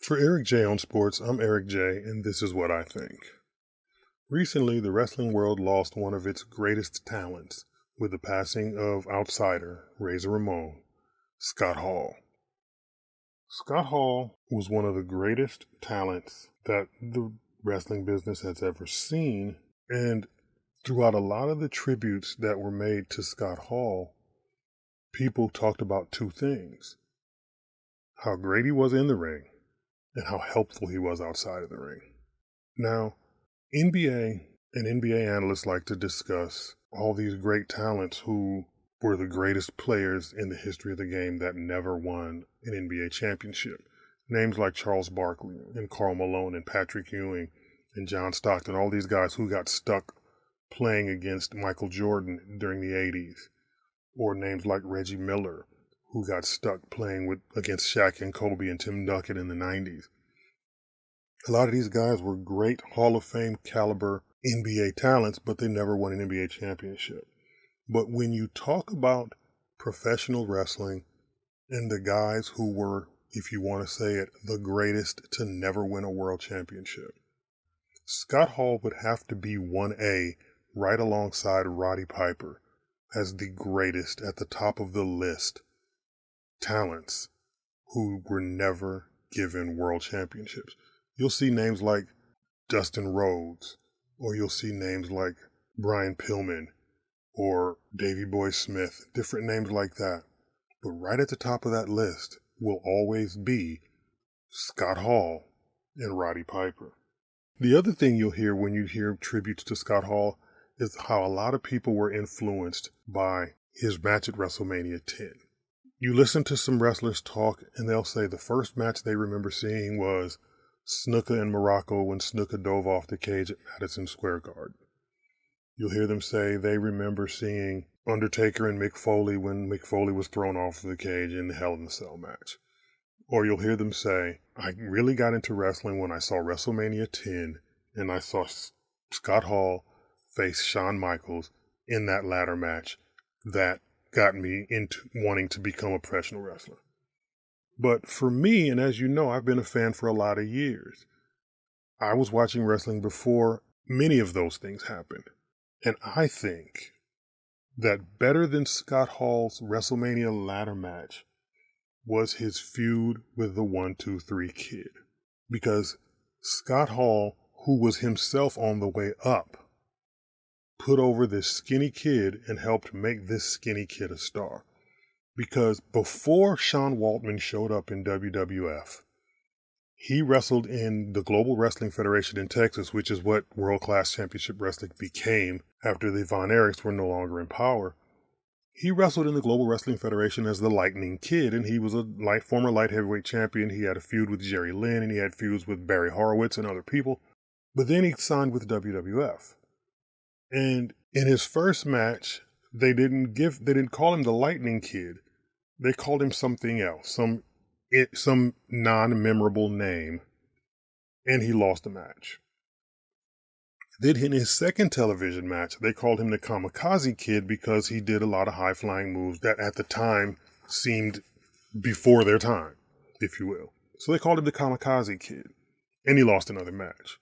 For Eric J on Sports, I'm Eric J, and this is what I think. Recently, the wrestling world lost one of its greatest talents with the passing of outsider Razor Ramon, Scott Hall. Scott Hall was one of the greatest talents that the wrestling business has ever seen, and throughout a lot of the tributes that were made to Scott Hall, people talked about two things: how great he was in the ring and how helpful he was outside of the ring. Now, NBA and NBA analysts like to discuss all these great talents who were the greatest players in the history of the game that never won an NBA championship. Names like Charles Barkley and Karl Malone and Patrick Ewing and John Stockton, all these guys who got stuck playing against Michael Jordan during the 80s. Or names like Reggie Miller, who got stuck playing against Shaq and Kobe and Tim Duncan in the 90s. A lot of these guys were great Hall of Fame caliber NBA talents, but they never won an NBA championship. But when you talk about professional wrestling and the guys who were, if you want to say it, the greatest to never win a world championship, Scott Hall would have to be 1A right alongside Roddy Piper as the greatest at the top of the list talents who were never given world championships. You'll see names like Dustin Rhodes, or you'll see names like Brian Pillman or Davey Boy Smith, different names like that. But right at the top of that list will always be Scott Hall and Roddy Piper. The other thing you'll hear when you hear tributes to Scott Hall is how a lot of people were influenced by his match at WrestleMania 10. You listen to some wrestlers talk and they'll say the first match they remember seeing was Snuka and Morocco when Snuka dove off the cage at Madison Square Garden. You'll hear them say they remember seeing Undertaker and Mick Foley when Mick Foley was thrown off of the cage in the Hell in a Cell match. Or you'll hear them say, I really got into wrestling when I saw WrestleMania 10 and I saw Scott Hall face Shawn Michaels in that ladder match that got me into wanting to become a professional wrestler. But for me, and as you know, I've been a fan for a lot of years. I was watching wrestling before many of those things happened. And I think that better than Scott Hall's WrestleMania ladder match was his feud with the 1-2-3 Kid. Because Scott Hall, who was himself on the way up, put over this skinny kid and helped make this skinny kid a star. Because before Sean Waltman showed up in WWF, he wrestled in the Global Wrestling Federation in Texas, which is what World Class Championship Wrestling became after the Von Erichs were no longer in power. He wrestled in the Global Wrestling Federation as the Lightning Kid, and he was a former light heavyweight champion. He had a feud with Jerry Lynn, and he had feuds with Barry Horowitz and other people. But then he signed with WWF. And in his first match, they didn't call him the Lightning Kid. They called him something else, some non-memorable name, and he lost the match. Then in his second television match, they called him the Kamikaze Kid because he did a lot of high-flying moves that at the time seemed before their time, if you will. So they called him the Kamikaze Kid, and he lost another match.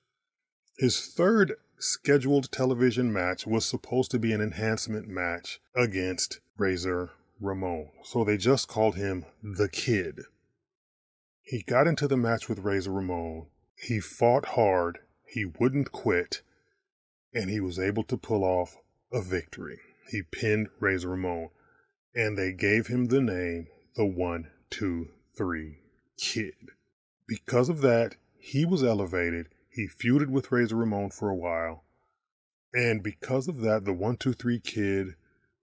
His third scheduled television match was supposed to be an enhancement match against Razor Ramon. So they just called him the Kid. He got into the match with Razor Ramon. He fought hard. He wouldn't quit. And he was able to pull off a victory. He pinned Razor Ramon. And they gave him the name the 1-2-3 Kid. Because of that, he was elevated. He feuded with Razor Ramon for a while. And because of that, the 1-2-3 Kid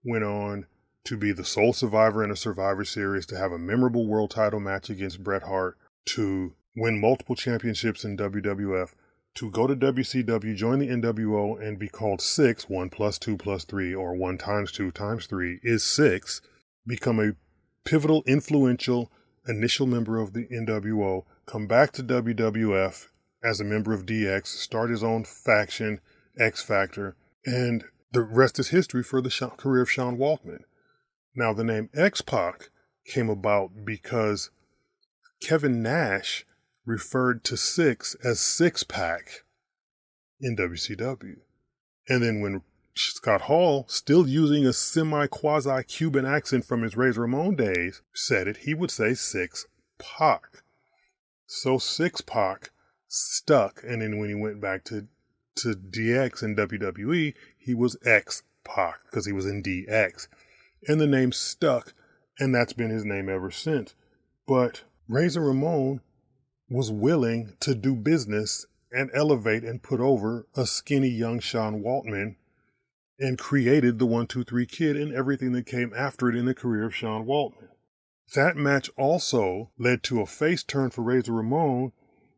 went on to be the sole survivor in a Survivor Series, to have a memorable world title match against Bret Hart, to win multiple championships in WWF, to go to WCW, join the NWO, and be called 6, 1 + 2 + 3, or 1 × 2 × 3 is 6, become a pivotal, influential, initial member of the NWO, come back to WWF as a member of DX, start his own faction, X Factor, and the rest is history for the career of Sean Waltman. Now, the name X-Pac came about because Kevin Nash referred to six as six-pack in WCW. And then when Scott Hall, still using a semi-quasi-Cuban accent from his Razor Ramon days, said it, he would say six-pac. So six-pac stuck, and then when he went back to DX in WWE, he was X-Pac, because he was in DX. And the name stuck, and that's been his name ever since. But Razor Ramon was willing to do business and elevate and put over a skinny young Shawn Waltman, and created the 1-2-3 Kid and everything that came after it in the career of Shawn Waltman. That match also led to a face turn for Razor Ramon,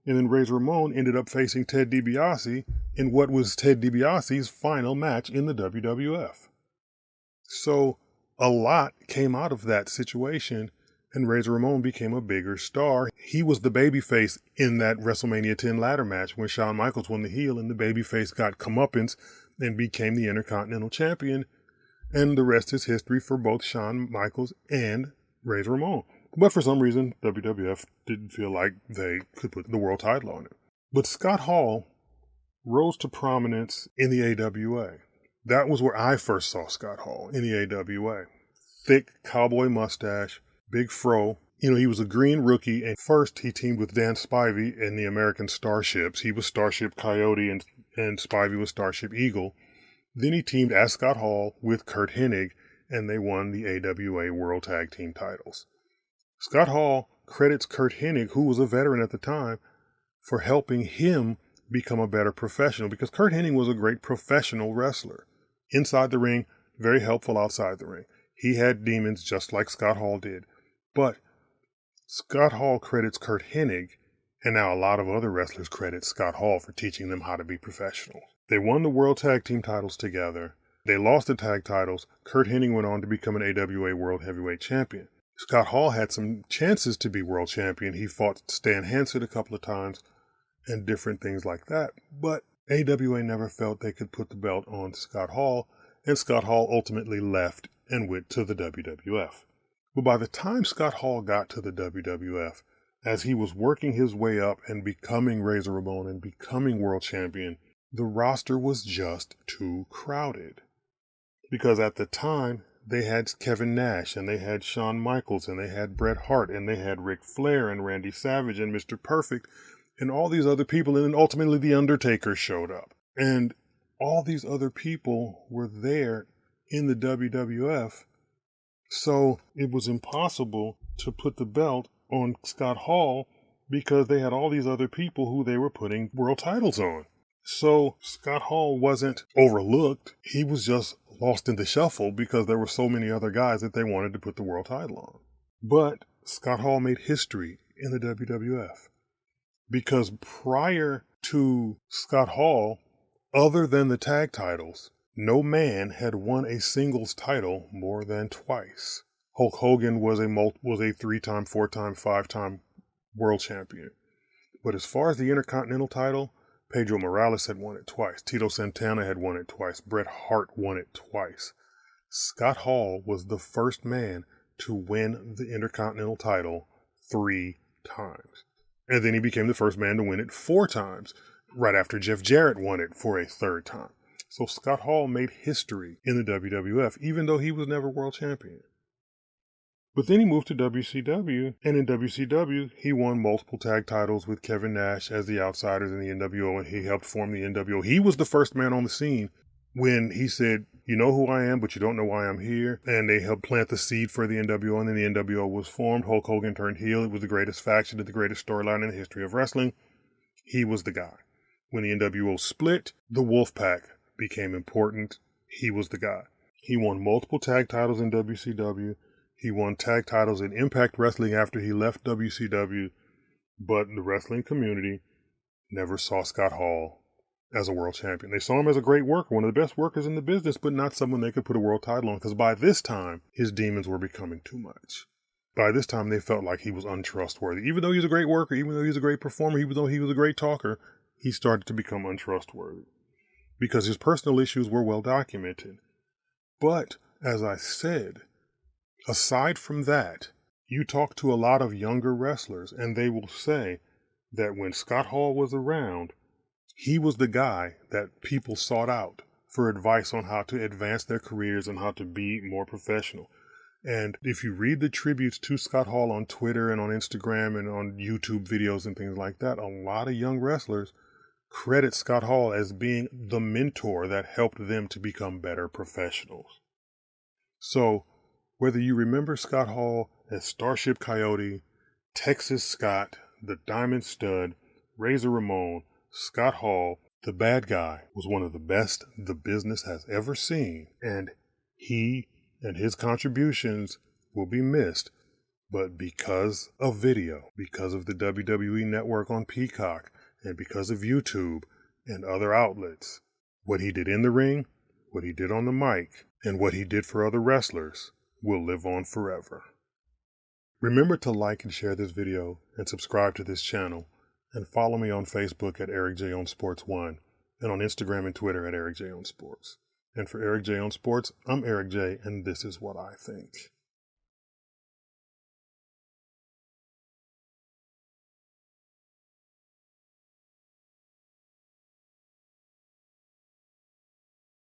and then Razor Ramon ended up facing Ted DiBiase in what was Ted DiBiase's final match in the WWF. So a lot came out of that situation, and Razor Ramon became a bigger star. He was the babyface in that WrestleMania 10 ladder match when Shawn Michaels won the heel, and the babyface got comeuppance and became the Intercontinental Champion. And the rest is history for both Shawn Michaels and Razor Ramon. But for some reason, WWF didn't feel like they could put the world title on it. But Scott Hall rose to prominence in the AWA. That was where I first saw Scott Hall, in the AWA. Thick cowboy mustache, big fro. You know, he was a green rookie, and first he teamed with Dan Spivey in the American Starships. He was Starship Coyote, and Spivey was Starship Eagle. Then he teamed as Scott Hall with Curt Hennig, and they won the AWA World Tag Team titles. Scott Hall credits Curt Hennig, who was a veteran at the time, for helping him become a better professional, because Curt Hennig was a great professional wrestler. Inside the ring, very helpful outside the ring. He had demons just like Scott Hall did. But Scott Hall credits Curt Hennig, and now a lot of other wrestlers credit Scott Hall for teaching them how to be professionals. They won the World Tag Team titles together. They lost the tag titles. Curt Hennig went on to become an AWA World Heavyweight Champion. Scott Hall had some chances to be world champion. He fought Stan Hansen a couple of times and different things like that. But AWA never felt they could put the belt on Scott Hall, and Scott Hall ultimately left and went to the WWF. But by the time Scott Hall got to the WWF, as he was working his way up and becoming Razor Ramon and becoming world champion, the roster was just too crowded. Because at the time, they had Kevin Nash, and they had Shawn Michaels, and they had Bret Hart, and they had Ric Flair, and Randy Savage, and Mr. Perfect, and all these other people, and then ultimately The Undertaker showed up. And all these other people were there in the WWF, so it was impossible to put the belt on Scott Hall because they had all these other people who they were putting world titles on. So Scott Hall wasn't overlooked. He was just lost in the shuffle because there were so many other guys that they wanted to put the world title on. But Scott Hall made history in the WWF because prior to Scott Hall, other than the tag titles, no man had won a singles title more than twice. Hulk Hogan was a 3-time, 4-time, 5-time world champion. But as far as the Intercontinental title, Pedro Morales had won it twice. Tito Santana had won it twice. Bret Hart won it twice. Scott Hall was the first man to win the Intercontinental title 3 times. And then he became the first man to win it 4 times, right after Jeff Jarrett won it for a 3rd time. So Scott Hall made history in the WWF, even though he was never world champion. But then he moved to WCW, and in WCW, he won multiple tag titles with Kevin Nash as the Outsiders in the NWO, and he helped form the NWO. He was the first man on the scene when he said, "You know who I am, but you don't know why I'm here." And they helped plant the seed for the NWO, and then the NWO was formed. Hulk Hogan turned heel. It was the greatest faction and the greatest storyline in the history of wrestling. He was the guy. When the NWO split, the Wolfpack became important. He was the guy. He won multiple tag titles in WCW. He won tag titles in Impact Wrestling after he left WCW, but the wrestling community never saw Scott Hall as a world champion. They saw him as a great worker, one of the best workers in the business, but not someone they could put a world title on, because by this time, his demons were becoming too much. By this time, they felt like he was untrustworthy. Even though he was a great worker, even though he was a great performer, even though he was a great talker, he started to become untrustworthy because his personal issues were well documented. But, as I said, aside from that, you talk to a lot of younger wrestlers and they will say that when Scott Hall was around, he was the guy that people sought out for advice on how to advance their careers and how to be more professional. And if you read the tributes to Scott Hall on Twitter and on Instagram and on YouTube videos and things like that, a lot of young wrestlers credit Scott Hall as being the mentor that helped them to become better professionals. So, whether you remember Scott Hall as Starship Coyote, Texas Scott, the Diamond Stud, Razor Ramon, Scott Hall, the bad guy, was one of the best the business has ever seen, and he and his contributions will be missed. But because of video, because of the WWE Network on Peacock, and because of YouTube and other outlets, what he did in the ring, what he did on the mic, and what he did for other wrestlers will live on forever. Remember to like and share this video and subscribe to this channel, and follow me on Facebook at Eric J on Sports 1 and on Instagram and Twitter at Eric J on Sports. And for Eric J on Sports, I'm Eric J, and this is what I think.